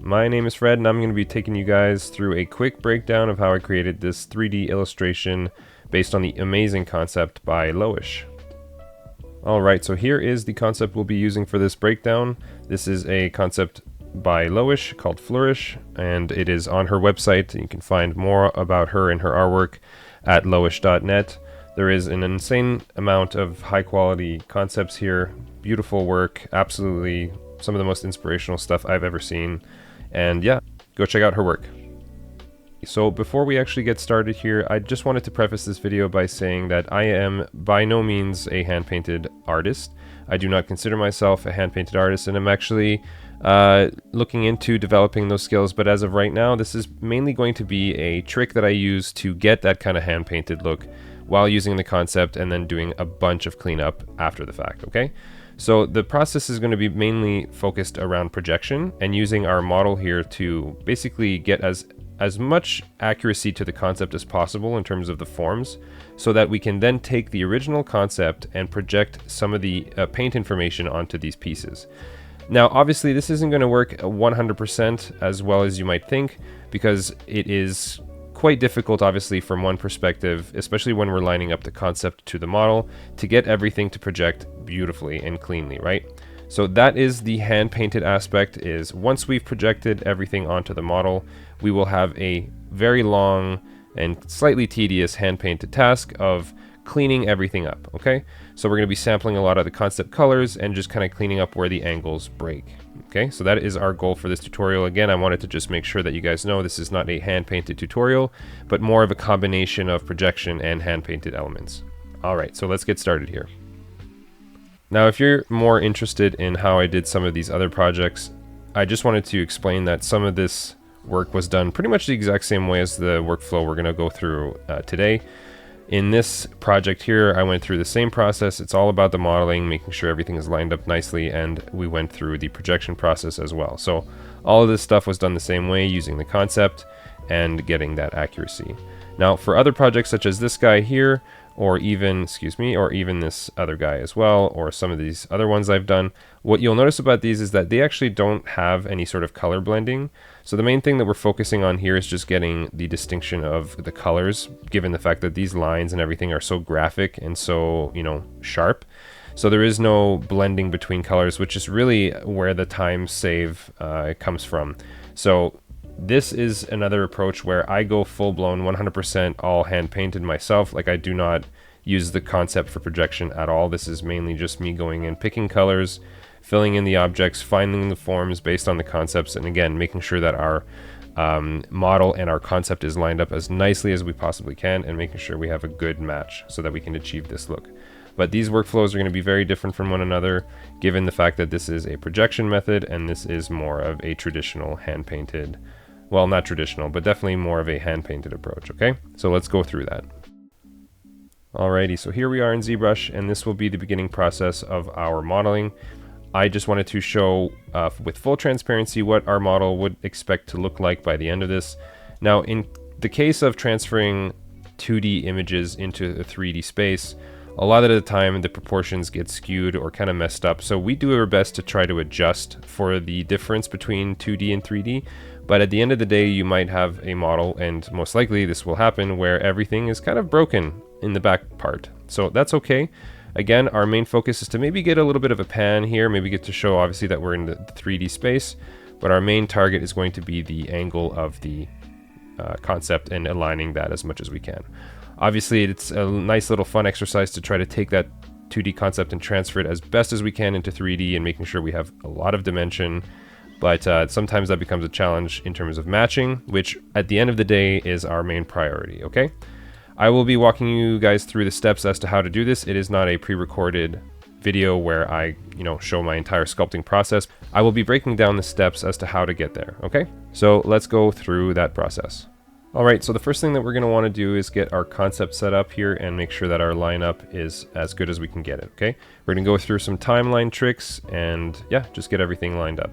My name is Fred and I'm going to be taking you guys through a quick breakdown of how I created this 3D illustration based on the amazing concept by Loish. Alright, so here is the concept we'll be using for this breakdown. This is a concept by Loish called Flourish, and it is on her website. You can find more about her and her artwork at loish.net. There is an insane amount of high quality concepts here, beautiful work, absolutely some of the most inspirational stuff I've ever seen. And yeah, go check out her work. So before we actually get started here, I just wanted to preface this video by saying that I am by no means a hand-painted artist. I do not consider myself a hand-painted artist, and I'm actually looking into developing those skills, but as of right now, this is mainly going to be a trick that I use to get that kind of hand-painted look while using the concept and then doing a bunch of cleanup after the fact, okay? So the process is going to be mainly focused around projection and using our model here to basically get as much accuracy to the concept as possible in terms of the forms, so that we can then take the original concept and project some of the paint information onto these pieces. Now obviously this isn't going to work 100% as well as you might think, because it is quite difficult obviously from one perspective, especially when we're lining up the concept to the model, to get everything to project beautifully and cleanly, right? So that is the hand painted aspect, is once we've projected everything onto the model, we will have a very long and slightly tedious hand painted task of cleaning everything up, okay? So we're going to be sampling a lot of the concept colors and just kind of cleaning up where the angles break. Okay, so that is our goal for this tutorial. Again, I wanted to just make sure that you guys know this is not a hand-painted tutorial, but more of a combination of projection and hand-painted elements. Alright, so let's get started here. Now, if you're more interested in how I did some of these other projects, I just wanted to explain that some of this work was done pretty much the exact same way as the workflow we're going to go through today. In this project here, I went through the same process. It's all about the modeling, making sure everything is lined up nicely, and we went through the projection process as well. So all of this stuff was done the same way, using the concept and getting that accuracy. Now for other projects such as this guy here, or even this other guy as well, or some of these other ones I've done, what you'll notice about these is that they actually don't have any sort of color blending. So the main thing that we're focusing on here is just getting the distinction of the colors, given the fact that these lines and everything are so graphic and so, you know, sharp. So there is no blending between colors, which is really where the time save comes from. So this is another approach where I go full-blown 100% all hand-painted myself. Like, I do not use the concept for projection at all. This is mainly just me going in, picking colors, filling in the objects, finding the forms based on the concepts, and again, making sure that our model and our concept is lined up as nicely as we possibly can, and making sure we have a good match so that we can achieve this look. But these workflows are going to be very different from one another, given the fact that this is a projection method and this is more of a traditional hand-painted, well, not traditional, but definitely more of a hand-painted approach, okay? So let's go through that. Alrighty, so here we are in ZBrush, and this will be the beginning process of our modeling. I just wanted to show with full transparency what our model would expect to look like by the end of this. Now, in the case of transferring 2D images into a 3D space, a lot of the time the proportions get skewed or kind of messed up, so we do our best to try to adjust for the difference between 2D and 3D. But at the end of the day, you might have a model, and most likely this will happen, where everything is kind of broken in the back part. So that's okay. Again, our main focus is to maybe get a little bit of a pan here, maybe get to show obviously that we're in the 3D space, but our main target is going to be the angle of the concept and aligning that as much as we can. Obviously, it's a nice little fun exercise to try to take that 2D concept and transfer it as best as we can into 3D and making sure we have a lot of dimension. But sometimes that becomes a challenge in terms of matching, which at the end of the day is our main priority, okay? I will be walking you guys through the steps as to how to do this. It is not a pre-recorded video where I, show my entire sculpting process. I will be breaking down the steps as to how to get there, okay? So let's go through that process. Alright, so the first thing that we're going to want to do is get our concept set up here and make sure that our lineup is as good as we can get it, okay? We're going to go through some timeline tricks and, yeah, just get everything lined up.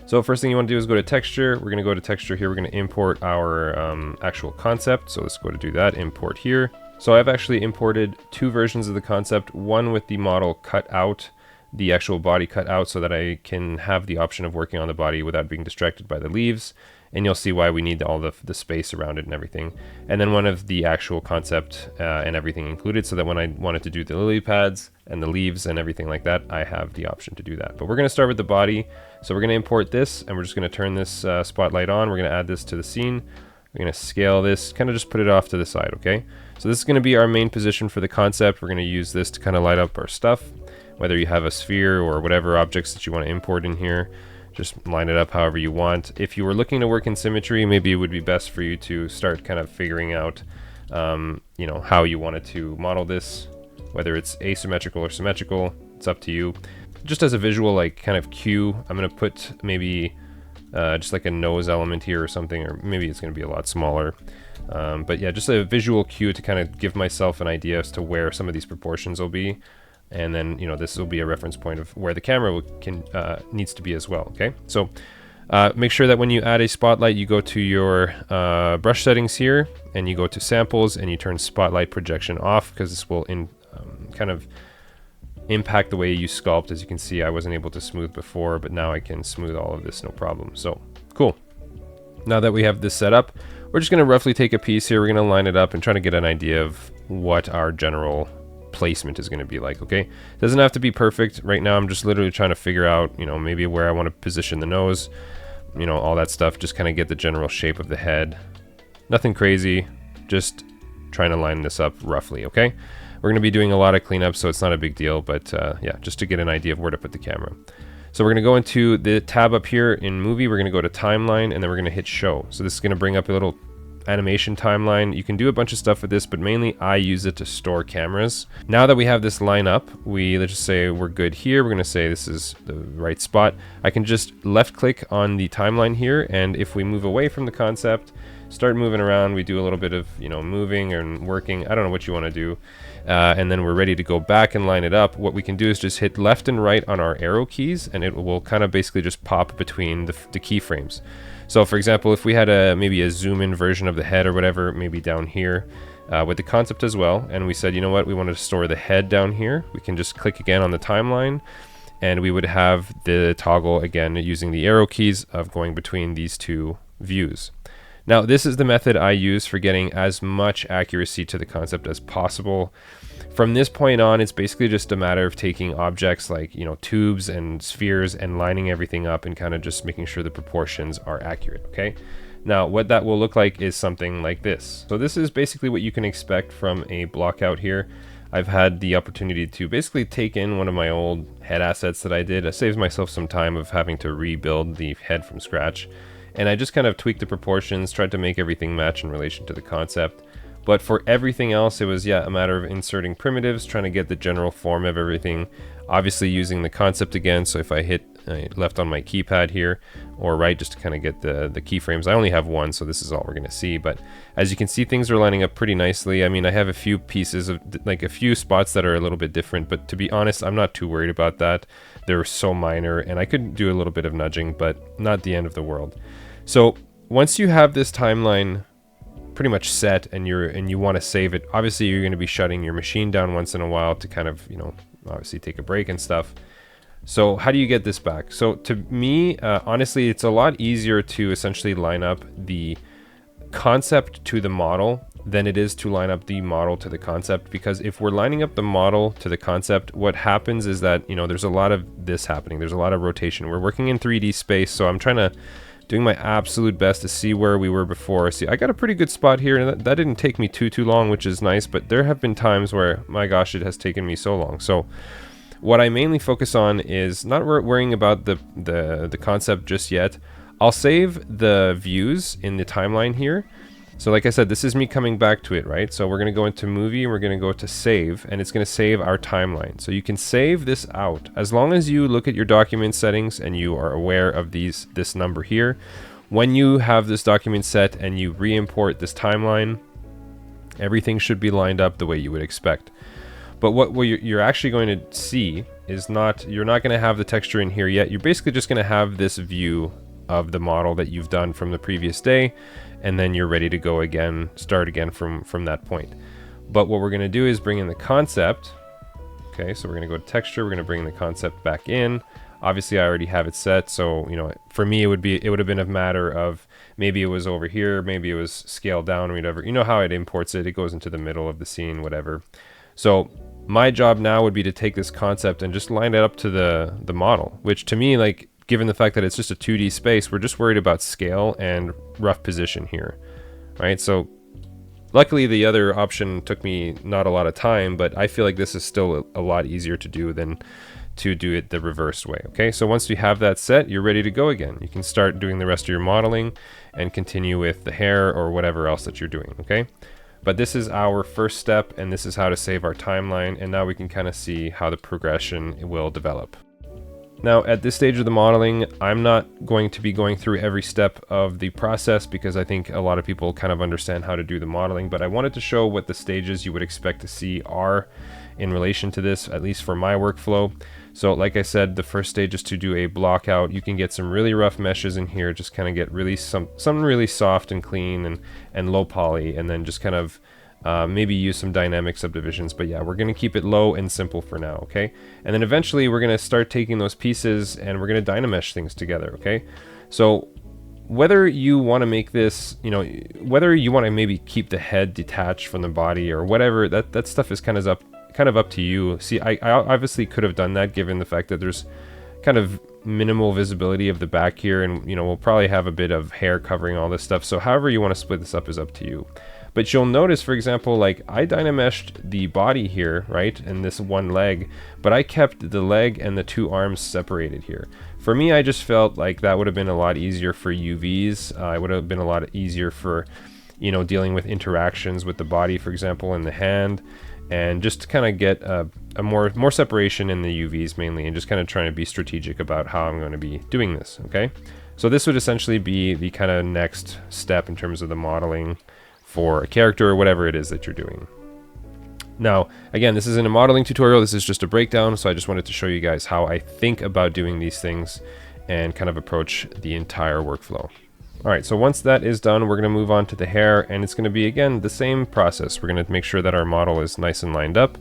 So first thing you want to do is go to texture. We're going to go to texture here. We're going to import our actual concept. So let's go to do that, import here. So I've actually imported two versions of the concept, one with the model cut out the actual body cut out so that I can have the option of working on the body without being distracted by the leaves. And you'll see why we need all the space around it and everything. And then one of the actual concept and everything included, so that when I wanted to do the lily pads and the leaves and everything like that, I have the option to do that. But we're going to start with the body. So we're going to import this, and we're just going to turn this spotlight on. We're going to add this to the scene. We're going to scale this, kind of just put it off to the side, okay? So this is going to be our main position for the concept. We're going to use this to kind of light up our stuff, whether you have a sphere or whatever objects that you want to import in here. Just line it up however you want. If you were looking to work in symmetry, maybe it would be best for you to start kind of figuring out, you know, how you wanted to model this, whether it's asymmetrical or symmetrical. It's up to you. Just as a visual, like kind of cue, I'm going to put maybe just like a nose element here or something, or maybe it's going to be a lot smaller. But yeah, just a visual cue to kind of give myself an idea as to where some of these proportions will be. And then, you know, this will be a reference point of where the camera needs to be as well, okay? So make sure that when you add a spotlight, you go to your brush settings here, and you go to samples, and you turn spotlight projection off, because this will kind of impact the way you sculpt. As you can see, I wasn't able to smooth before, but now I can smooth all of this, no problem. So cool. Now that we have this set up, we're just going to roughly take a piece here. We're going to line it up and try to get an idea of what our general placement is going to be like, okay? It doesn't have to be perfect. Right now I'm just literally trying to figure out, you know, maybe where I want to position the nose, you know, all that stuff, just kind of get the general shape of the head. Nothing crazy, just trying to line this up roughly, okay? We're going to be doing a lot of cleanup, so it's not a big deal, but yeah, just to get an idea of where to put the camera. So we're going to go into the tab up here in movie, we're going to go to timeline, and then we're going to hit show. So this is going to bring up a little animation timeline. You can do a bunch of stuff with this, but mainly I use it to store cameras. Now that we have this line up, let's just say we're good here. We're going to say this is the right spot. I can just left click on the timeline here, and if we move away from the concept, start moving around, we do a little bit of, you know, moving and working. I don't know what you want to do. And then we're ready to go back and line it up. What we can do is just hit left and right on our arrow keys, and it will kind of basically just pop between the keyframes. So for example, if we had maybe a zoom in version of the head or whatever, maybe down here with the concept as well, and we said, you know what, we wanted to store the head down here, we can just click again on the timeline, and we would have the toggle again using the arrow keys of going between these two views. Now this is the method I use for getting as much accuracy to the concept as possible. From this point on, it's basically just a matter of taking objects like, you know, tubes and spheres and lining everything up and kind of just making sure the proportions are accurate, okay? Now, what that will look like is something like this. So this is basically what you can expect from a blockout here. I've had the opportunity to basically take in one of my old head assets that I did. It saves myself some time of having to rebuild the head from scratch. And I just kind of tweaked the proportions, tried to make everything match in relation to the concept. But for everything else, it was, yeah, a matter of inserting primitives, trying to get the general form of everything. Obviously using the concept again, so if I hit left on my keypad here, or right, just to kind of get the keyframes. I only have one, so this is all we're going to see. But as you can see, things are lining up pretty nicely. I mean, I have a few pieces of, like a few spots that are a little bit different, but to be honest, I'm not too worried about that. They're so minor, and I could do a little bit of nudging, but not the end of the world. So once you have this timeline pretty much set and you want to save it, obviously you're going to be shutting your machine down once in a while to kind of, you know, obviously take a break and stuff. So how do you get this back? So to me, honestly, it's a lot easier to essentially line up the concept to the model than it is to line up the model to the concept, because if we're lining up the model to the concept, what happens is that, you know, there's a lot of this happening. There's a lot of rotation. We're working in 3D space, so I'm doing my absolute best to see where we were before. See, I got a pretty good spot here, and that didn't take me too long, which is nice, but there have been times where, my gosh, it has taken me so long. So what I mainly focus on is not worrying about the concept just yet. I'll save the views in the timeline here. So like I said, this is me coming back to it, right? So we're going to go into movie, and we're going to go to save, and it's going to save our timeline. So you can save this out as long as you look at your document settings and you are aware of this number here. When you have this document set and you re-import this timeline, everything should be lined up the way you would expect. But what you're actually going to see is you're not going to have the texture in here yet. You're basically just going to have this view of the model that you've done from the previous day, and then you're ready to go again, start again from that point. But what we're going to do is bring in the concept, Okay, so we're going to go to texture. We're going to bring the concept back in. Obviously, I already have it set, so for me, it would have been a matter of maybe it was over here, maybe it was scaled down or whatever. You know how it imports it? It goes into the middle of the scene, whatever. So my job now would be to take this concept and just line it up to the model, which to me, like, given the fact that it's just a 2D space, we're just worried about scale and rough position here, right? So luckily, the other option took me not a lot of time, but I feel like this is still a lot easier to do than to do it the reverse way. Okay, so once you have that set, you're ready to go again. You can start doing the rest of your modeling and continue with the hair or whatever else that you're doing. Okay, but this is our first step, and this is how to save our timeline, and now we can kind of see how the progression will develop. Now, at this stage of the modeling, I'm not going to be going through every step of the process because I think a lot of people kind of understand how to do the modeling, but I wanted to show what the stages you would expect to see are in relation to this, at least for my workflow. So like I said, the first stage is to do a block out. You can get some really rough meshes in here, just kind of get really some really soft and clean and low poly, and then just kind of maybe use some dynamic subdivisions. But yeah, we're going to keep it low and simple for now, okay? And then eventually we're going to start taking those pieces and we're going to dynamesh things together, okay? So whether you want to make this, whether you want to maybe keep the head detached from the body or whatever, that stuff is kind of up to you. See, I obviously could have done that given the fact that there's kind of minimal visibility of the back here, and we'll probably have a bit of hair covering all this stuff. So however you want to split this up is up to you. But you'll notice, for example, like I dynameshed the body here, right, and this one leg, but I kept the leg and the two arms separated here. For me, I just felt like that would have been a lot easier for UVs. It would have been a lot easier for, dealing with interactions with the body, for example, and the hand, and just to kind of get a more separation in the UVs mainly, and just kind of trying to be strategic about how I'm going to be doing this, okay? So this would essentially be the kind of next step in terms of the modeling for a character or whatever it is that you're doing. Now, again, this isn't a modeling tutorial, this is just a breakdown, so I just wanted to show you guys how I think about doing these things and kind of approach the entire workflow. Alright, so once that is done, we're going to move on to the hair, and it's going to be, again, the same process. We're going to make sure that our model is nice and lined up,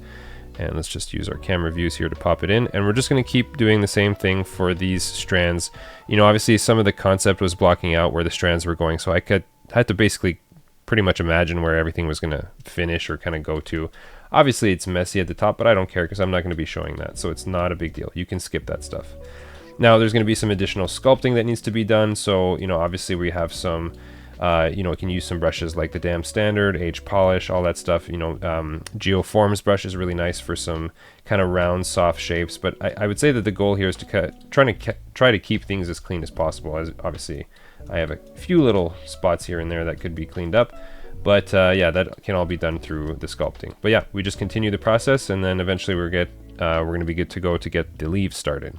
and let's just use our camera views here to pop it in, and we're just going to keep doing the same thing for these strands. Obviously some of the concept was blocking out where the strands were going, so I had to basically pretty much imagine where everything was going to finish or kind of go to. Obviously it's messy at the top, but I don't care because I'm not going to be showing that, so it's not a big deal. You can skip that stuff. Now there's going to be some additional sculpting that needs to be done, so obviously we have some we can use some brushes like the Damn Standard, Age Polish, all that stuff. Geoforms brush is really nice for some kind of round, soft shapes, but I would say that the goal here is to try to keep things as clean as possible. As obviously I have a few little spots here and there that could be cleaned up, but yeah, that can all be done through the sculpting. But yeah, we just continue the process, and then eventually we're going to be good to go to get the leaves started.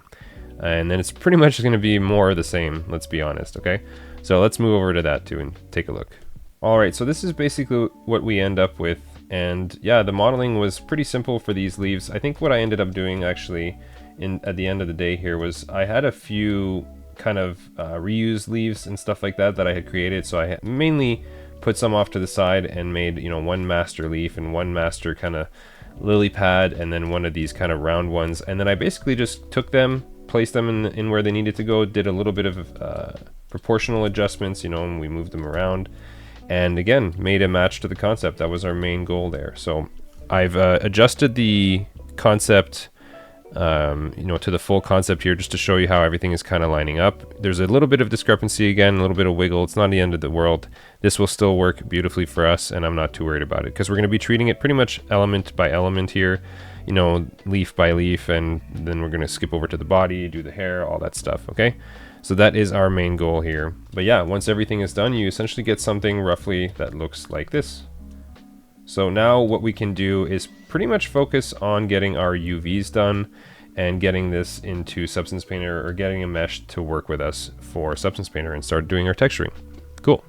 And then it's pretty much going to be more of the same, let's be honest, okay? So let's move over to that too and take a look. Alright, so this is basically what we end up with, and yeah, the modeling was pretty simple for these leaves. I think what I ended up doing actually at the end of the day here was I had a few kind of reused leaves and stuff like that I had created, so I mainly put some off to the side and made one master leaf and one master kind of lily pad, and then one of these kind of round ones, and then I basically just took them, placed them in where they needed to go, did a little bit of proportional adjustments, and we moved them around, and again made a match to the concept. That was our main goal there. So I've adjusted the concept to the full concept here just to show you how everything is kind of lining up. There's a little bit of discrepancy again, a little bit of wiggle. It's not the end of the world. This will still work beautifully for us, and I'm not too worried about it because we're going to be treating it pretty much element by element here, leaf by leaf, and then we're going to skip over to the body, do the hair, all that stuff, okay? So that is our main goal here. But yeah, once everything is done, you essentially get something roughly that looks like this. So now what we can do is pretty much focus on getting our UVs done and getting this into Substance Painter, or getting a mesh to work with us for Substance Painter and start doing our texturing. Cool.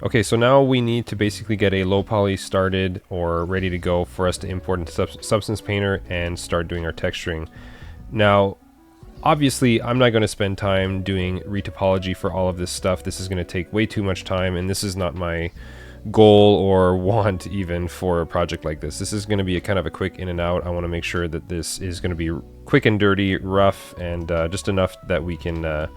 Okay, so now we need to basically get a low poly started or ready to go for us to import into Substance Painter and start doing our texturing. Now, obviously, I'm not going to spend time doing retopology for all of this stuff. This is going to take way too much time, and this is not my goal or want even for a project like this. This is going to be a kind of a quick in and out. I want to make sure that this is going to be quick and dirty, rough, and just enough that we can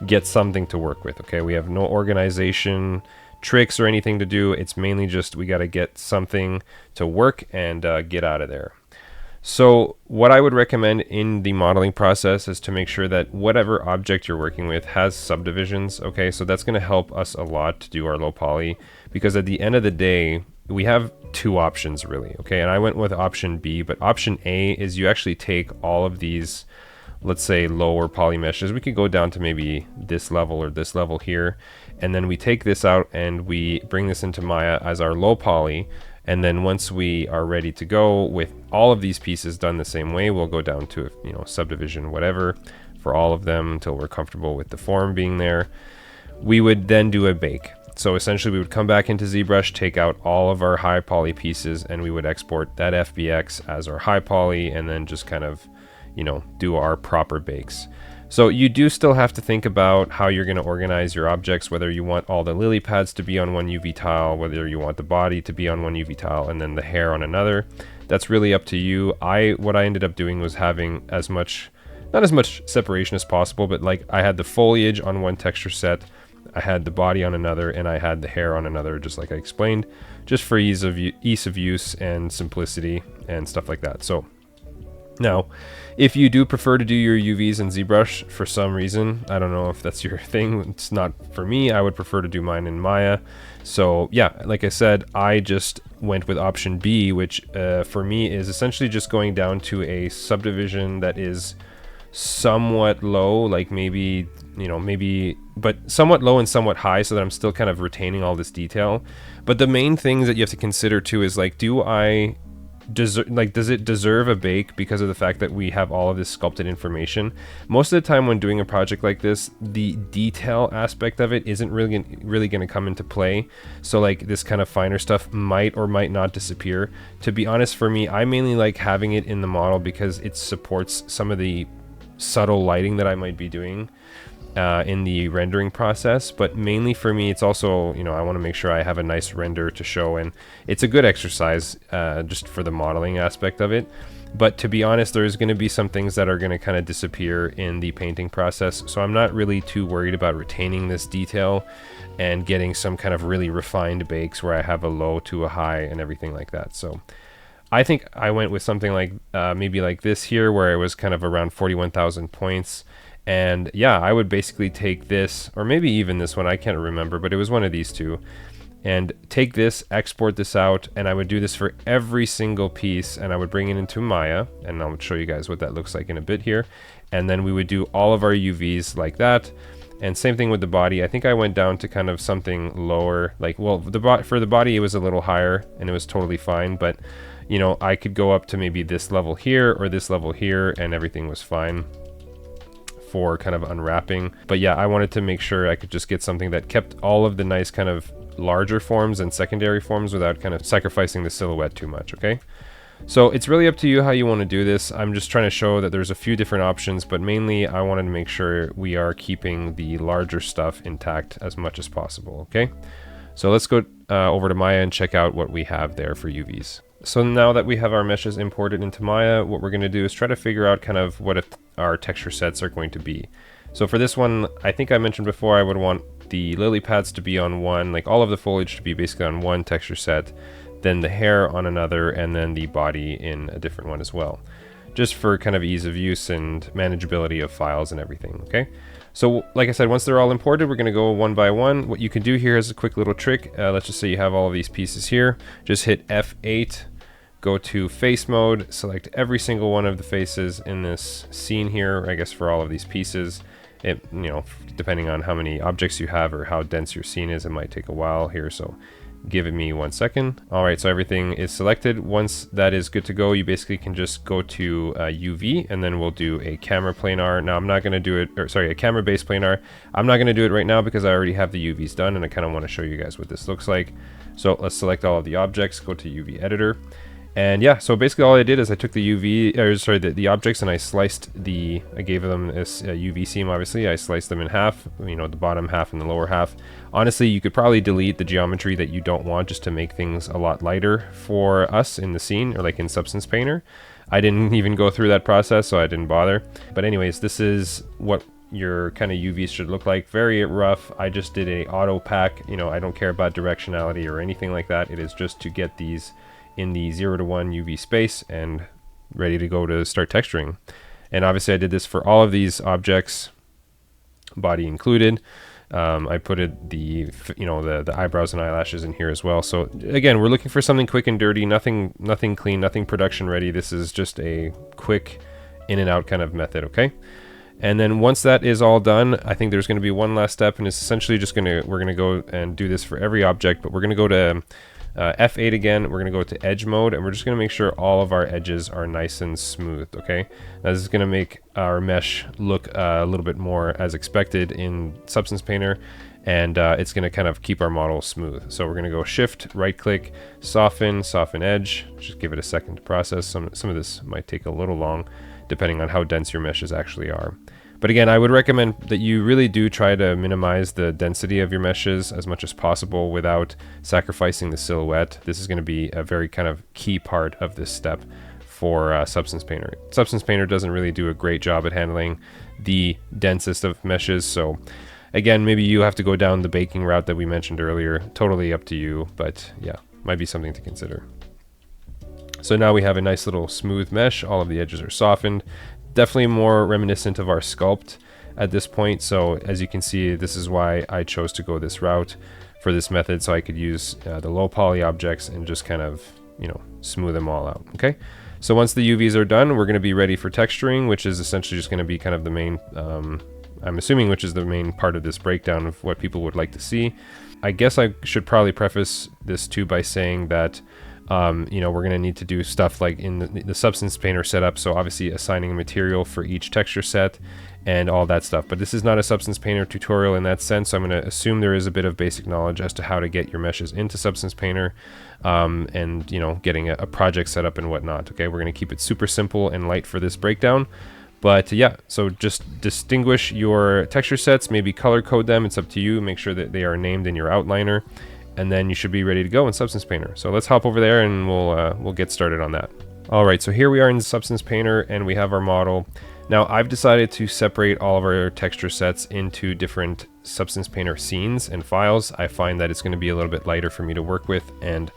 get something to work with. Okay, we have no organization tricks or anything to do. It's mainly just we got to get something to work and get out of there. So what I would recommend in the modeling process is to make sure that whatever object you're working with has subdivisions. Okay, so that's going to help us a lot to do our low poly, because at the end of the day, we have two options really. Okay, and I went with option B, but option A is you actually take all of these, let's say, lower poly meshes. We could go down to maybe this level or this level here, and then we take this out and we bring this into Maya as our low poly. And then once we are ready to go with all of these pieces done the same way, we'll go down to, you know, subdivision, whatever, for all of them until we're comfortable with the form being there. We would then do a bake. So essentially we would come back into ZBrush, take out all of our high poly pieces, and we would export that FBX as our high poly, and then just kind of, you know, do our proper bakes. So you do still have to think about how you're going to organize your objects, whether you want all the lily pads to be on one UV tile, whether you want the body to be on one UV tile and then the hair on another. That's really up to you. What I ended up doing was having as much, not as much separation as possible, but like I had the foliage on one texture set, I had the body on another, and I had the hair on another, just like I explained, just for ease of use and simplicity and stuff like that. So now, if you do prefer to do your UVs in ZBrush for some reason, I don't know if that's your thing, it's not for me, I would prefer to do mine in Maya. So yeah, like I said, I just went with option B, which for me is essentially just going down to a subdivision that is somewhat low, like maybe, you know, maybe, but somewhat low and somewhat high, so that I'm still kind of retaining all this detail. But the main things that you have to consider too is like, does it deserve a bake because of the fact that we have all of this sculpted information? Most of the time when doing a project like this, the detail aspect of it isn't really going to come into play. So like this kind of finer stuff might or might not disappear. To be honest, for me, I mainly like having it in the model because it supports some of the subtle lighting that I might be doing in the rendering process. But mainly for me, it's also, you know, I want to make sure I have a nice render to show, and it's a good exercise just for the modeling aspect of it. But to be honest, there's going to be some things that are going to kind of disappear in the painting process, so I'm not really too worried about retaining this detail and getting some kind of really refined bakes where I have a low to a high and everything like that. So I think I went with something like maybe like this here, where it was kind of around 41,000 points. And yeah, I would basically take this, or maybe even this one, I can't remember, but it was one of these two, and take this, export this out, and I would do this for every single piece, and I would bring it into Maya, and I'll show you guys what that looks like in a bit here. And then we would do all of our UVs like that. And same thing with the body. I think I went down to kind of something lower, like, well, for the body it was a little higher and it was totally fine, but you know, I could go up to maybe this level here or this level here and everything was fine for kind of unwrapping. But yeah, I wanted to make sure I could just get something that kept all of the nice kind of larger forms and secondary forms without kind of sacrificing the silhouette too much, okay? So it's really up to you how you want to do this. I'm just trying to show that there's a few different options, but mainly I wanted to make sure we are keeping the larger stuff intact as much as possible, okay? So let's go over to Maya and check out what we have there for UVs. So now that we have our meshes imported into Maya, what we're going to do is try to figure out kind of what our texture sets are going to be. So for this one, I think I mentioned before I would want the lily pads to be on one, like all of the foliage to be basically on one texture set, then the hair on another, and then the body in a different one as well. Just for kind of ease of use and manageability of files and everything, okay? So like I said, once they're all imported, we're going to go one by one. What you can do here is a quick little trick. Let's just say you have all of these pieces here. Just hit F8, go to face mode, select every single one of the faces in this scene here, I guess for all of these pieces. It, you know, depending on how many objects you have or how dense your scene is, it might take a while here, so give me 1 second. All right, so everything is selected. Once that is good to go, you basically can just go to UV, and then we'll do a camera planar. Now I'm not going to do it, or sorry, a camera base planar. I'm not going to do it right now because I already have the UVs done, and I kind of want to show you guys what this looks like. So let's select all of the objects, go to UV editor, And yeah, so basically all I did is I took the the objects, and I gave them this UV seam, obviously. I sliced them in half, you know, the bottom half and the lower half. Honestly, you could probably delete the geometry that you don't want just to make things a lot lighter for us in the scene, or like in Substance Painter. I didn't even go through that process, so I didn't bother. But anyways, this is what your kind of UVs should look like. Very rough. I just did a auto pack. You know, I don't care about directionality or anything like that. It is just to get these in the 0 to 1 UV space and ready to go to start texturing. And obviously I did this for all of these objects, body included. I put the eyebrows and eyelashes in here as well. So again, we're looking for something quick and dirty, nothing clean, nothing production ready. This is just a quick in and out kind of method, okay? And then once that is all done, I think there's going to be one last step, and it's essentially just we're going to go and do this for every object, but we're going to go to F8 again. We're going to go to edge mode, and we're just going to make sure all of our edges are nice and smooth, okay? Now this is going to make our mesh look a little bit more as expected in Substance Painter, and it's going to kind of keep our model smooth. So we're going to go Shift, right click, soften edge. Just give it a second to process. Some of this might take a little long, depending on how dense your meshes actually are. But again, I would recommend that you really do try to minimize the density of your meshes as much as possible without sacrificing the silhouette. This is going to be a very kind of key part of this step for Substance Painter. Substance Painter doesn't really do a great job at handling the densest of meshes. So again, maybe you have to go down the baking route that we mentioned earlier. Totally up to you, but yeah, might be something to consider. So now we have a nice little smooth mesh. All of the edges are softened. Definitely more reminiscent of our sculpt at this point. So as you can see, this is why I chose to go this route for this method, so I could use the low poly objects and just kind of, you know, smooth them all out. Okay. So once the UVs are done, we're going to be ready for texturing, which is essentially just going to be kind of the main, I'm assuming, which is the main part of this breakdown of what people would like to see. I guess I should probably preface this too by saying that you know, we're going to need to do stuff like in the Substance Painter setup, so obviously assigning a material for each texture set and all that stuff. But this is not a Substance Painter tutorial in that sense, so I'm going to assume there is a bit of basic knowledge as to how to get your meshes into Substance Painter, and, you know, getting a project set up and whatnot. Okay, we're going to keep it super simple and light for this breakdown. But yeah, so just distinguish your texture sets, maybe color code them, it's up to you. Make sure that they are named in your outliner, and then you should be ready to go in Substance Painter. So let's hop over there and we'll get started on that. All right, so here we are in Substance Painter and we have our model. Now I've decided to separate all of our texture sets into different Substance Painter scenes and files. I find that it's going to be a little bit lighter for me to work with, and,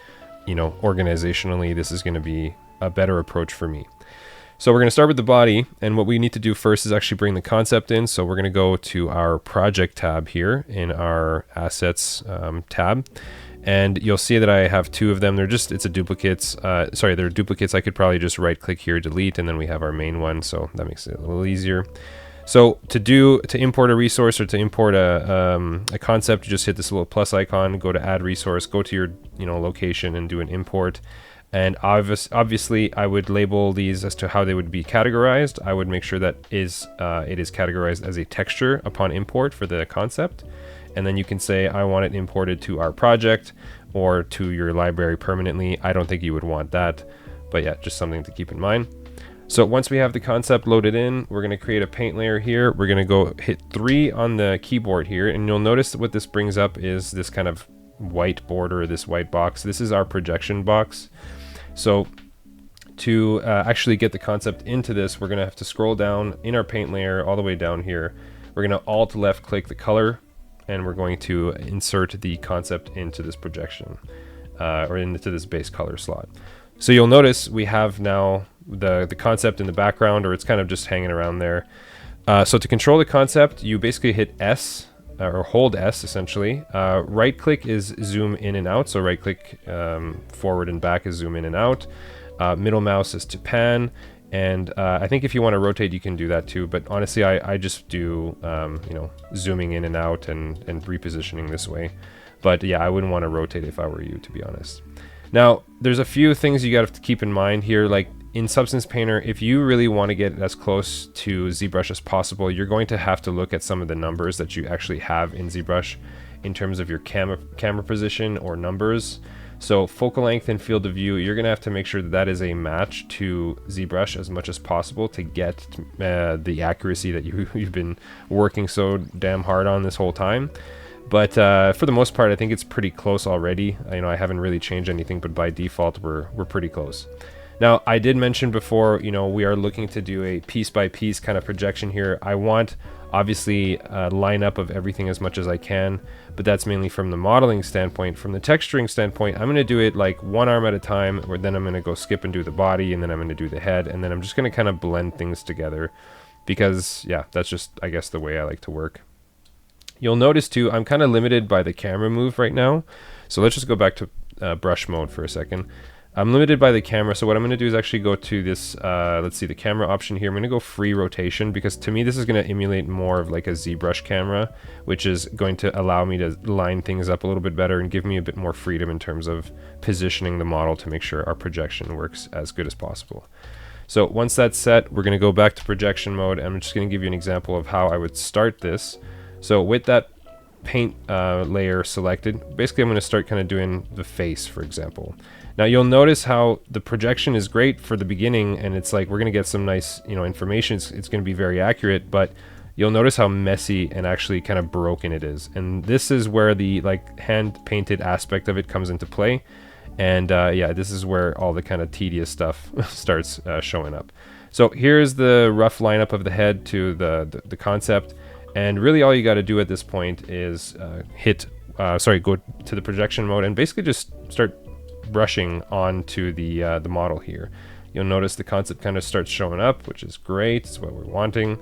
you know, organizationally, this is going to be a better approach for me. So we're going to start with the body, and what we need to do first is actually bring the concept in. So we're going to go to our project tab here in our assets tab, and you'll see that I have two of them. They're just, it's a duplicates, they're duplicates. I could probably just right click here, delete, and then we have our main one, so that makes it a little easier. So to import a resource or to import a concept, you just hit this little plus icon, go to add resource, go to your, you know, location and do an import. And obviously I would label these as to how they would be categorized. I would make sure that it is categorized as a texture upon import for the concept. And then you can say, I want it imported to our project or to your library permanently. I don't think you would want that, but yeah, just something to keep in mind. So once we have the concept loaded in, we're going to create a paint layer here. We're going to go hit 3 on the keyboard here. And you'll notice that what this brings up is this kind of white border, this white box. This is our projection box. So to actually get the concept into this, we're going to have to scroll down in our paint layer all the way down here. We're going to alt left click the color, and we're going to insert the concept into this projection or into this base color slot. So you'll notice we have now the concept in the background, or it's kind of just hanging around there. So to control the concept, you basically hit S, or hold S essentially. Right click is zoom in and out, so right click forward and back is zoom in and out. Middle mouse is to pan, and I think if you want to rotate you can do that too, but honestly I just do you know, zooming in and out and repositioning this way. But yeah, I wouldn't want to rotate if I were you, to be honest. Now there's a few things you got to keep in mind here. Like in Substance Painter, if you really want to get as close to ZBrush as possible, you're going to have to look at some of the numbers that you actually have in ZBrush in terms of your camera position or numbers. So focal length and field of view, you're gonna have to make sure that that is a match to ZBrush as much as possible to get the accuracy that you've been working so damn hard on this whole time. But for the most part, I think it's pretty close already. I haven't really changed anything, but by default, we're pretty close. Now, I did mention before, we are looking to do a piece-by-piece kind of projection here. I want, obviously, a lineup of everything as much as I can, but that's mainly from the modeling standpoint. From the texturing standpoint, I'm going to do it like one arm at a time, or then I'm going to go skip and do the body, and then I'm going to do the head, and then I'm just going to kind of blend things together because, yeah, that's just, I guess, the way I like to work. You'll notice, too, I'm kind of limited by the camera move right now, so let's just go back to brush mode for a second. I'm limited by the camera, so what I'm going to do is actually go to this, let's see, the camera option here. I'm going to go free rotation because to me this is going to emulate more of like a ZBrush camera, which is going to allow me to line things up a little bit better and give me a bit more freedom in terms of positioning the model to make sure our projection works as good as possible. So once that's set, we're going to go back to projection mode, and I'm just going to give you an example of how I would start this. So with that paint layer selected, basically I'm going to start kind of doing the face, for example. Now you'll notice how the projection is great for the beginning, and it's like we're going to get some nice information. It's going to be very accurate, but you'll notice how messy and actually kind of broken it is. And this is where the like hand painted aspect of it comes into play. And yeah, this is where all the kind of tedious stuff starts showing up. So here's the rough lineup of the head to the concept. And really all you got to do at this point is go to the projection mode and basically just start brushing onto the model here. You'll notice the concept kind of starts showing up, which is great. It's what we're wanting.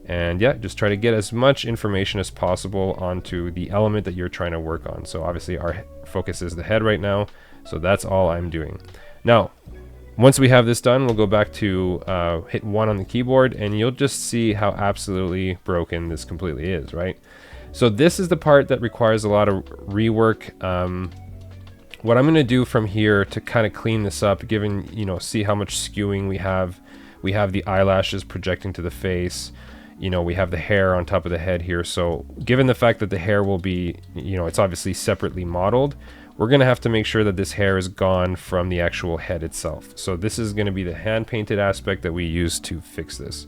And yeah, just try to get as much information as possible onto the element that you're trying to work on. So obviously our focus is the head right now, so that's all I'm doing. Now, once we have this done, we'll go back to hit 1 on the keyboard, and you'll just see how absolutely broken this completely is, right? So this is the part that requires a lot of rework. What I'm going to do from here to kind of clean this up, given, see how much skewing we have. We have the eyelashes projecting to the face. We have the hair on top of the head here. So given the fact that the hair will be, it's obviously separately modeled, we're going to have to make sure that this hair is gone from the actual head itself. So this is going to be the hand painted aspect that we use to fix this.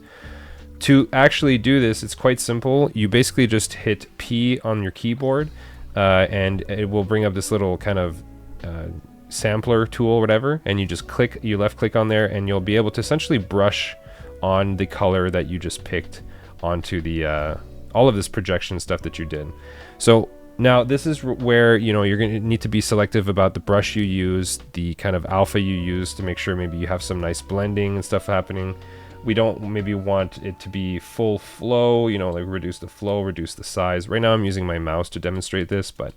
To actually do this, it's quite simple. You basically just hit P on your keyboard and it will bring up this little kind of sampler tool, whatever, and you just you left click on there, and you'll be able to essentially brush on the color that you just picked onto the all of this projection stuff that you did. So now this is where you're going to need to be selective about the brush you use, the kind of alpha you use, to make sure maybe you have some nice blending and stuff happening. We don't maybe want it to be full flow, like reduce the flow, reduce the size. Right now I'm using my mouse to demonstrate this, but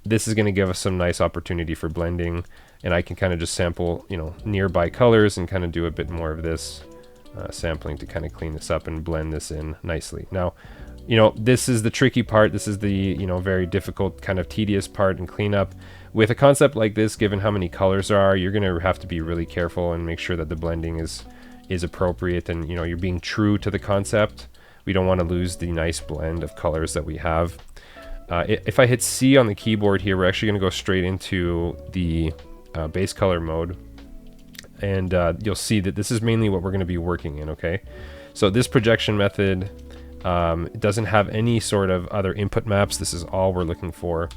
this is going to give us some nice opportunity for blending, and I can kind of just sample, nearby colors and kind of do a bit more of this sampling to kind of clean this up and blend this in nicely. Now, this is the tricky part. This is the, very difficult kind of tedious part and cleanup. With a concept like this, given how many colors there are, you're going to have to be really careful and make sure that the blending is appropriate, and, you're being true to the concept. We don't want to lose the nice blend of colors that we have. If I hit C on the keyboard here, we're actually going to go straight into the base color mode, and you'll see that this is mainly what we're going to be working in, okay? So this projection method, it doesn't have any sort of other input maps. This is all we're looking for.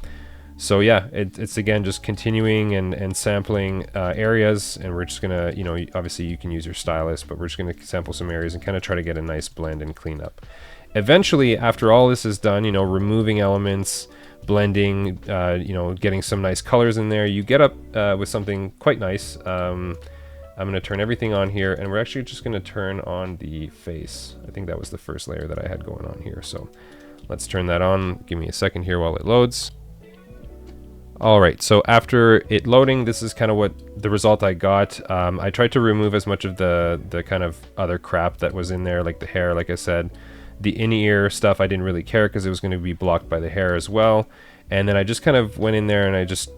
So yeah, it's again just continuing and sampling areas, and we're just going to, obviously you can use your stylus, but we're just going to sample some areas and kind of try to get a nice blend and clean up. Eventually, after all this is done, removing elements, blending, getting some nice colors in there, you get up with something quite nice. I'm going to turn everything on here, and we're actually just going to turn on the face. I think that was the first layer that I had going on here. So let's turn that on. Give me a second here while it loads. All right, so after it loading, this is kind of what the result I got. I tried to remove as much of the kind of other crap that was in there, like the hair, like I said. The in-ear stuff I didn't really care because it was going to be blocked by the hair as well. And then I just kind of went in there and I just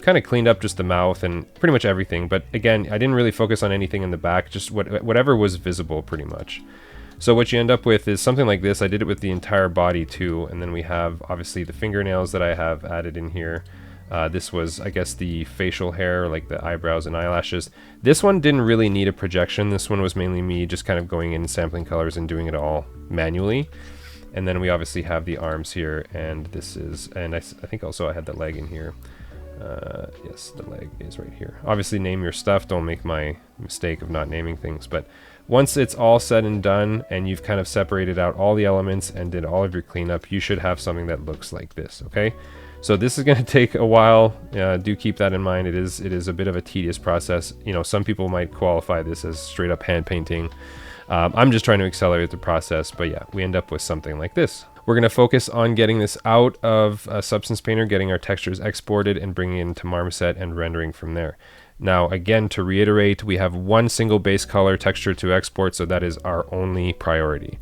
kind of cleaned up just the mouth and pretty much everything. But again, I didn't really focus on anything in the back, just whatever was visible pretty much. So what you end up with is something like this. I did it with the entire body too. And then we have obviously the fingernails that I have added in here. This was, I guess, the facial hair, like the eyebrows and eyelashes. This one didn't really need a projection. This one was mainly me just kind of going in, sampling colors and doing it all manually. And then we obviously have the arms here, and this is, and I think also I had the leg in here. Yes, the leg is right here. Obviously name your stuff, don't make my mistake of not naming things, but once it's all said and done and you've kind of separated out all the elements and did all of your cleanup, you should have something that looks like this, okay? So this is going to take a while. Do keep that in mind. It is a bit of a tedious process. You know, some people might qualify this as straight up hand painting. I'm just trying to accelerate the process, but yeah, we end up with something like this. We're going to focus on getting this out of Substance Painter, getting our textures exported and bringing it into Marmoset and rendering from there. Now, again, to reiterate, we have one single base color texture to export, so that is our only priority.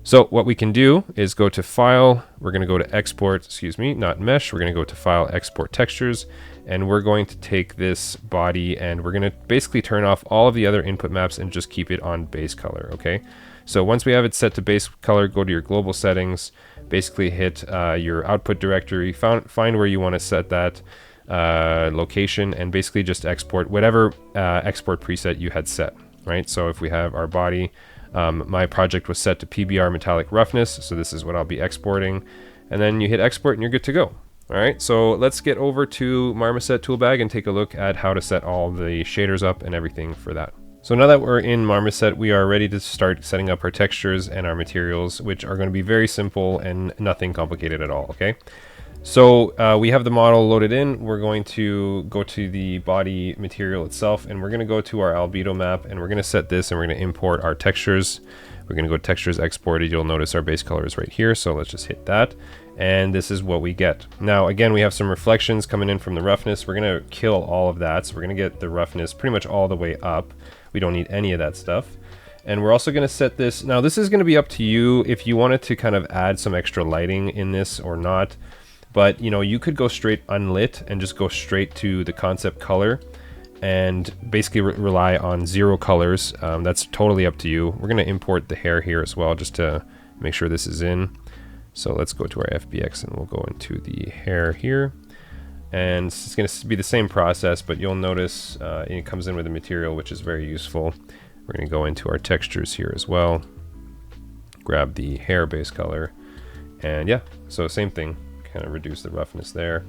So what we can do is go to File, we're going to go to Export, excuse me, not Mesh, we're going to go to File, Export Textures, and we're going to take this body and we're going to basically turn off all of the other input maps and just keep it on base color, okay? So once we have it set to base color, go to your global settings, basically hit your output directory, find where you want to set that location, and basically just export whatever export preset you had set, right? So if we have our body, my project was set to PBR metallic roughness, so this is what I'll be exporting, and then you hit export and you're good to go. All right, so let's get over to Marmoset toolbag and take a look at how to set all the shaders up and everything for that. So now that we're in Marmoset, we are ready to start setting up our textures and our materials, which are going to be very simple and nothing complicated at all, okay? So we have the model loaded in. We're going to go to the body material itself, and we're going to go to our albedo map, and we're going to set this, and we're going to import our textures. We're going to go textures exported. You'll notice our base color is right here, so let's just hit that, and this is what we get. Now again, we have some reflections coming in from the roughness. We're going to kill all of that, so we're going to get the roughness pretty much all the way up. We don't need any of that stuff. And we're also going to set this, now this is going to be up to you if you wanted to kind of add some extra lighting in this or not. But you know, you could go straight unlit and just go straight to the concept color and basically rely on 0 colors. That's totally up to you. We're going to import the hair here as well, just to make sure this is in. So let's go to our FBX and we'll go into the hair here. And it's going to be the same process, but you'll notice it comes in with a material, which is very useful. We're going to go into our textures here as well, grab the hair base color, and yeah, so same thing, kind of reduce the roughness there.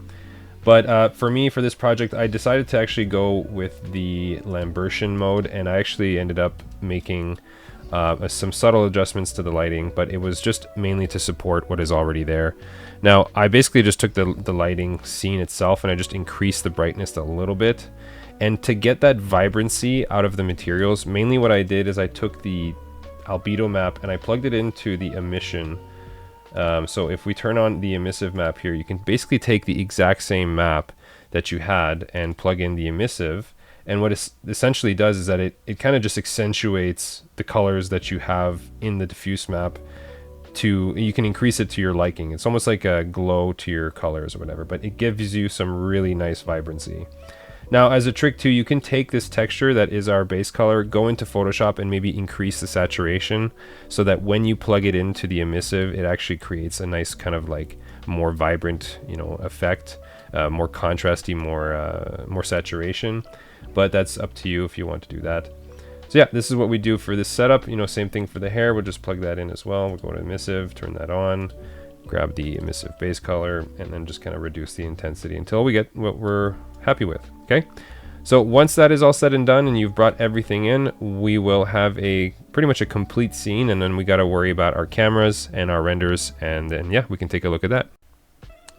But for me, for this project, I decided to actually go with the Lambertian mode, and I actually ended up making some subtle adjustments to the lighting, but it was just mainly to support what is already there. Now, I basically just took the lighting scene itself and I just increased the brightness a little bit. And to get that vibrancy out of the materials, mainly what I did is I took the albedo map and I plugged it into the emission. So if we turn on the emissive map here, you can basically take the exact same map that you had and plug in the emissive. And what it essentially does is that it kind of just accentuates the colors that you have in the diffuse map. You can increase it to your liking. It's almost like a glow to your colors or whatever, but it gives you some really nice vibrancy. Now, as a trick too, you can take this texture that is our base color, go into Photoshop and maybe increase the saturation so that when you plug it into the emissive, it actually creates a nice kind of like more vibrant, you know, effect, more contrasty, more saturation. But that's up to you if you want to do that. So yeah, this is what we do for this setup. You know, same thing for the hair. We'll just plug that in as well. We'll go to emissive, turn that on, grab the emissive base color, and then just kind of reduce the intensity until we get what we're happy with. Okay. So once that is all said and done and you've brought everything in, we will have pretty much a complete scene, and then we got to worry about our cameras and our renders, and then yeah, we can take a look at that.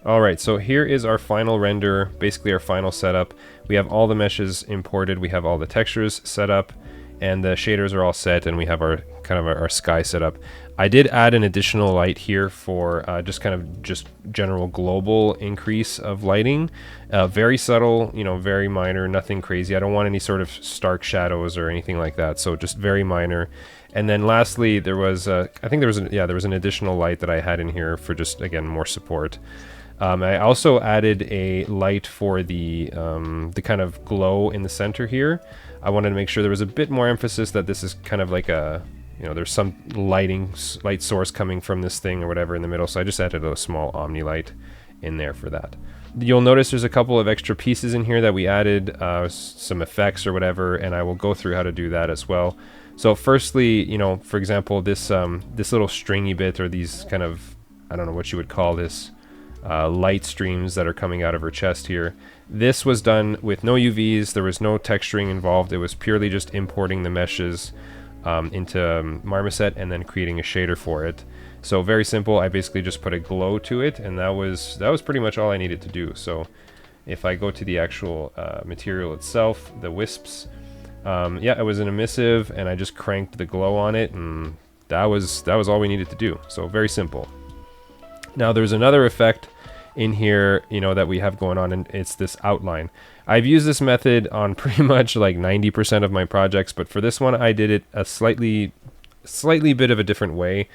Alright, so here is our final render, basically our final setup. We have all the meshes imported, we have all the textures set up, and the shaders are all set, and we have our our sky set up. I did add an additional light here for just general global increase of lighting. Very subtle, you know, very minor, nothing crazy. I don't want any sort of stark shadows or anything like that, so just very minor. And then lastly, there was I think there was an additional light that I had in here for just, again, more support. I also added a light for the kind of glow in the center here. I wanted to make sure there was a bit more emphasis that this is kind of like a, you know, there's some light source coming from this thing or whatever in the middle. So I just added a small omni light. in there for that. You'll notice there's a couple of extra pieces in here that we added, some effects or whatever, and I will go through how to do that as well. So firstly, you know, for example, this this little stringy bit, or these kind of, I don't know what you would call this, light streams that are coming out of her chest here. This was done with no UVs. There was no texturing involved. It was purely just importing the meshes into Marmoset and then creating a shader for it. So very simple. I basically just put a glow to it, and that was pretty much all I needed to do. So if I go to the actual material itself, the wisps, yeah, it was an emissive, and I just cranked the glow on it, and that was all we needed to do. So very simple. Now there's another effect in here, you know, that we have going on, and it's this outline. I've used this method on pretty much like 90% of my projects, but for this one I did it a slightly bit of a different way,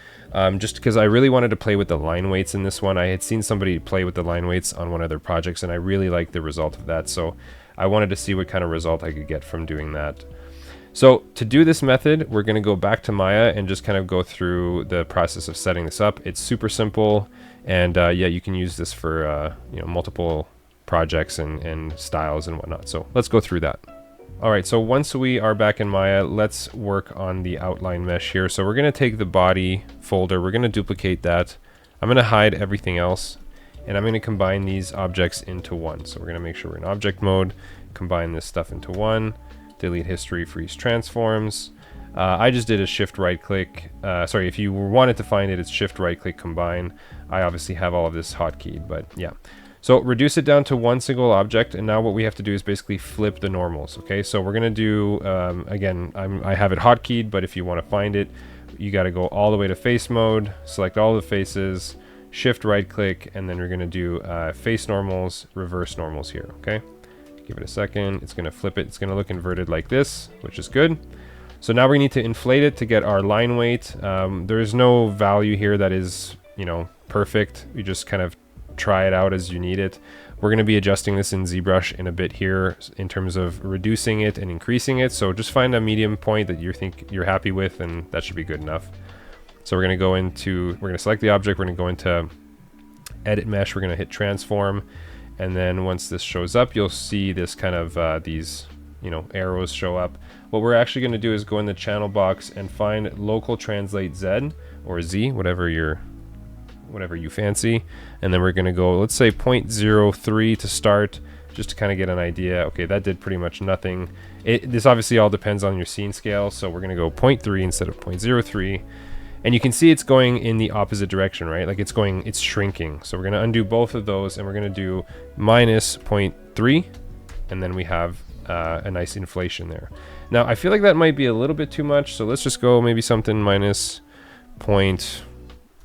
just because I really wanted to play with the line weights in this one. I had seen somebody play with the line weights on one of their projects, and I really liked the result of that, so I wanted to see what kind of result I could get from doing that. So to do this method, we're going to go back to Maya and just kind of go through the process of setting this up. It's super simple, and yeah, you can use this for you know, multiple projects and styles and whatnot. So let's go through that. Alright, so once we are back in Maya, let's work on the outline mesh here. So we're going to take the body folder, we're going to duplicate that. I'm going to hide everything else, and I'm going to combine these objects into one. So we're going to make sure we're in object mode, combine this stuff into one, delete history, freeze transforms. I just did a shift right click. Sorry, if you wanted to find it, it's shift right click combine. I obviously have all of this hotkeyed, but yeah. So reduce it down to one single object, and now what we have to do is basically flip the normals. Okay, so we're gonna do again, I have it hotkeyed, but if you want to find it, you got to go all the way to face mode, select all the faces, shift right click, and then we're gonna do face normals, reverse normals here. Okay, give it a second. It's gonna flip it. It's gonna look inverted like this, which is good. So now we need to inflate it to get our line weight. There is no value here that is, you know, perfect. You just kind of try it out as you need it. We're going to be adjusting this in ZBrush in a bit here in terms of reducing it and increasing it. So just find a medium point that you think you're happy with, and that should be good enough. So we're going to go into, we're going to select the object, we're going to go into edit mesh, we're going to hit transform, and then once this shows up, you'll see this kind of these, you know, arrows show up. What we're actually going to do is go in the channel box and find local translate Z or Z, whatever you fancy, and then we're going to go, let's say 0.03 to start, just to kind of get an idea. Okay, that did pretty much nothing. This obviously all depends on your scene scale, so we're going to go 0.3 instead of 0.03, and you can see it's going in the opposite direction, right? Like it's shrinking. So we're going to undo both of those, and we're going to do minus 0.3, and then we have a nice inflation there. Now I feel like that might be a little bit too much, so let's just go maybe something minus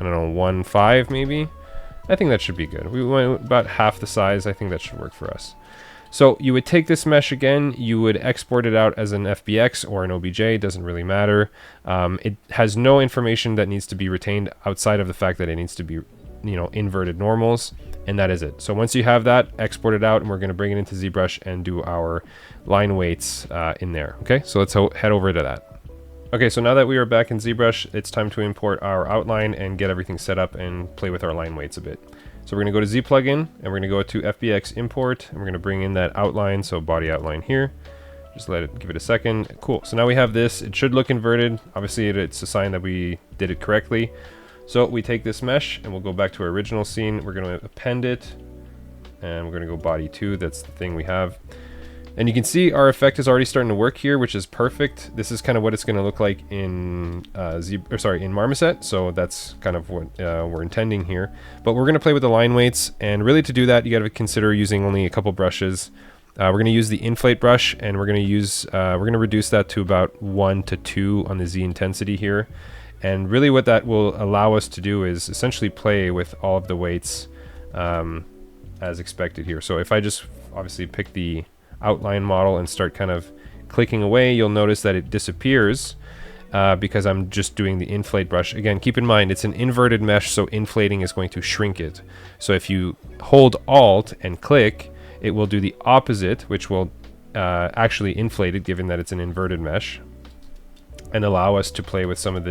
I don't know, 1.5 maybe. I think that should be good. We went about half the size. I think that should work for us. So you would take this mesh again, you would export it out as an FBX or an OBJ, doesn't really matter. It has no information that needs to be retained outside of the fact that it needs to be, you know, inverted normals, and that is it. So once you have that, export it out, and we're going to bring it into ZBrush and do our line weights in there. Okay, so let's head over to that. Okay, so now that we are back in ZBrush, it's time to import our outline and get everything set up and play with our line weights a bit. So we're going to go to Z plugin, and we're going to go to FBX import, and we're going to bring in that outline, so body outline here. Just give it a second. Cool, so now we have this. It should look inverted. Obviously it's a sign that we did it correctly. So we take this mesh and we'll go back to our original scene. We're going to append it, and we're going to go body 2. That's the thing we have. And you can see our effect is already starting to work here, which is perfect. This is kind of what it's going to look like in in Marmoset. So that's kind of what we're intending here. But we're going to play with the line weights, and really to do that, you got to consider using only a couple brushes. We're going to use the inflate brush, and we're going to reduce that to about 1 to 2 on the Z intensity here. And really what that will allow us to do is essentially play with all of the weights as expected here. So if I just obviously pick the outline model and start kind of clicking away, you'll notice that it disappears because I'm just doing the inflate brush. Again, keep in mind it's an inverted mesh, so inflating is going to shrink it. So if you hold Alt and click, it will do the opposite, which will actually inflate it, given that it's an inverted mesh, and allow us to play with some of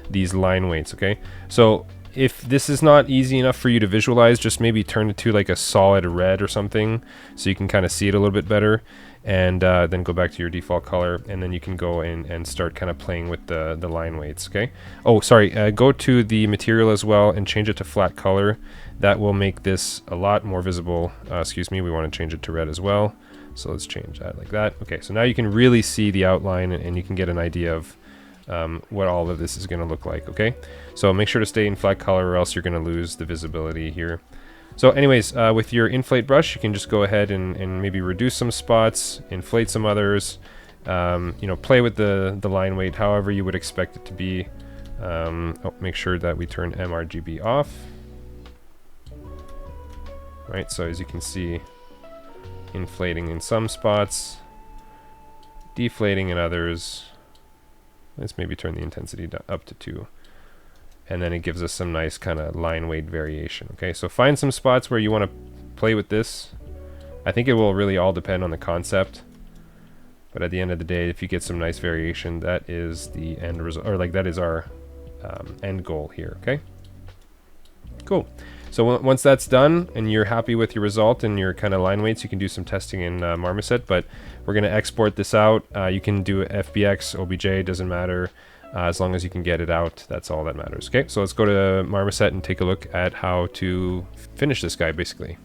these line weights. Okay, so if this is not easy enough for you to visualize, just maybe turn it to like a solid red or something so you can kind of see it a little bit better, and then go back to your default color, and then you can go in and start kind of playing with the line weights. Okay. Oh, sorry, go to the material as well and change it to flat color. That will make this a lot more visible. Excuse me, we want to change it to red as well, so let's change that like that. Okay, so now you can really see the outline, and you can get an idea of what all of this is going to look like. Okay, so make sure to stay in flat color or else you're going to lose the visibility here. So anyways, with your inflate brush, you can just go ahead and maybe reduce some spots, inflate some others, you know, play with the line weight however you would expect it to be. Make sure that we turn mRGB off. Right, so as you can see, inflating in some spots, deflating in others. Let's maybe turn the intensity up to 2. And then it gives us some nice kind of line weight variation. Okay, so find some spots where you want to play with this. I think it will really all depend on the concept. But at the end of the day, if you get some nice variation, that is the end result, or like that is our end goal here. Okay, cool. So once that's done and you're happy with your result and your kind of line weights, you can do some testing in Marmoset, but we're going to export this out. You can do FBX, OBJ, doesn't matter. As long as you can get it out, that's all that matters. Okay, so let's go to Marmoset and take a look at how to finish this guy, basically.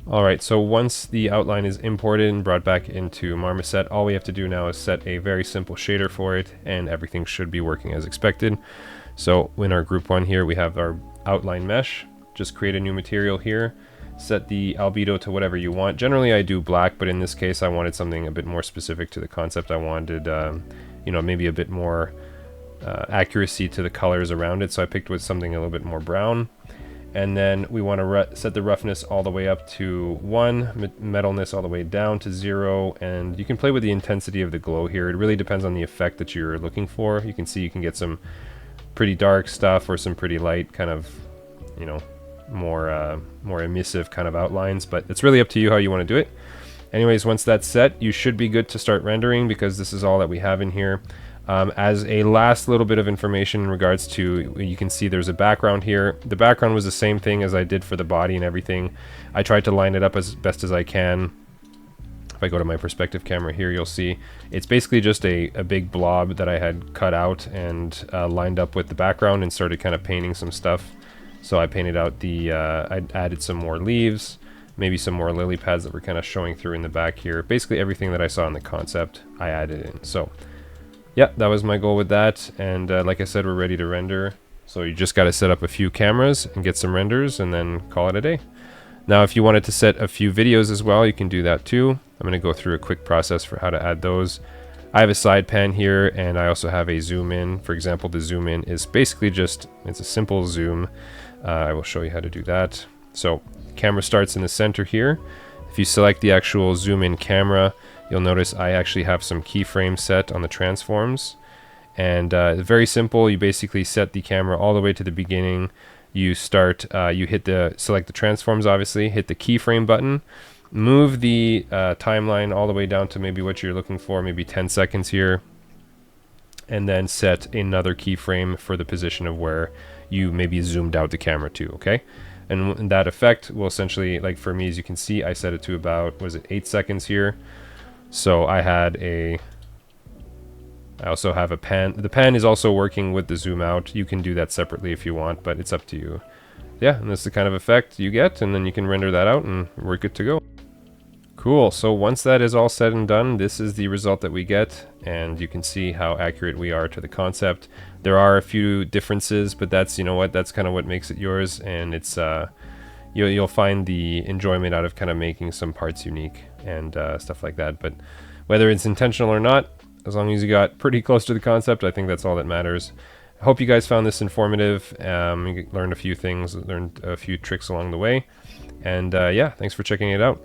All right, so once the outline is imported and brought back into Marmoset, all we have to do now is set a very simple shader for it, and everything should be working as expected. So in our group 1 here, we have our outline mesh. Just create a new material here, set the albedo to whatever you want. Generally I do black, but in this case I wanted something a bit more specific to the concept. I wanted, you know, maybe a bit more accuracy to the colors around it, so I picked with something a little bit more brown. And then we want to set the roughness all the way up to 1, metalness all the way down to 0, and you can play with the intensity of the glow here. It really depends on the effect that you're looking for. You can see you can get some pretty dark stuff or some pretty light kind of, you know, more emissive kind of outlines, but it's really up to you how you want to do it. Anyways, once that's set, you should be good to start rendering, because this is all that we have in here. As a last little bit of information in regards to, you can see there's a background here. The background was the same thing as I did for the body and everything. I tried to line it up as best as I can. If I go to my perspective camera here, you'll see it's basically just a big blob that I had cut out and lined up with the background and started kind of painting some stuff. So I painted out the, I added some more leaves, maybe some more lily pads that were kind of showing through in the back here. Basically everything that I saw in the concept, I added in. So yeah, that was my goal with that. And like I said, we're ready to render. So you just got to set up a few cameras and get some renders and then call it a day. Now, if you wanted to set a few videos as well, you can do that too. I'm going to go through a quick process for how to add those. I have a side pan here, and I also have a zoom in. For example, the zoom in is basically just, it's a simple zoom. I will show you how to do that. So camera starts in the center here. If you select the actual zoom in camera, you'll notice I actually have some keyframes set on the transforms. And very simple. You basically set the camera all the way to the beginning. You start, you hit select the transforms, obviously, hit the keyframe button, move the timeline all the way down to maybe what you're looking for, maybe 10 seconds here, and then set another keyframe for the position of where you maybe zoomed out the camera to, okay? And that effect will essentially, like for me, as you can see, I set it to about, was it 8 seconds here? So I also have a pan. The pan is also working with the zoom out. You can do that separately if you want, but it's up to you. Yeah, and that's the kind of effect you get, and then you can render that out and we're good to go. Cool, so once that is all said and done, this is the result that we get, and you can see how accurate we are to the concept. There are a few differences, but that's, you know what, that's kind of what makes it yours, and it's, you'll find the enjoyment out of kind of making some parts unique and stuff like that. But whether it's intentional or not, as long as you got pretty close to the concept, I think that's all that matters. I hope you guys found this informative. You learned a few things, learned a few tricks along the way. And yeah, thanks for checking it out.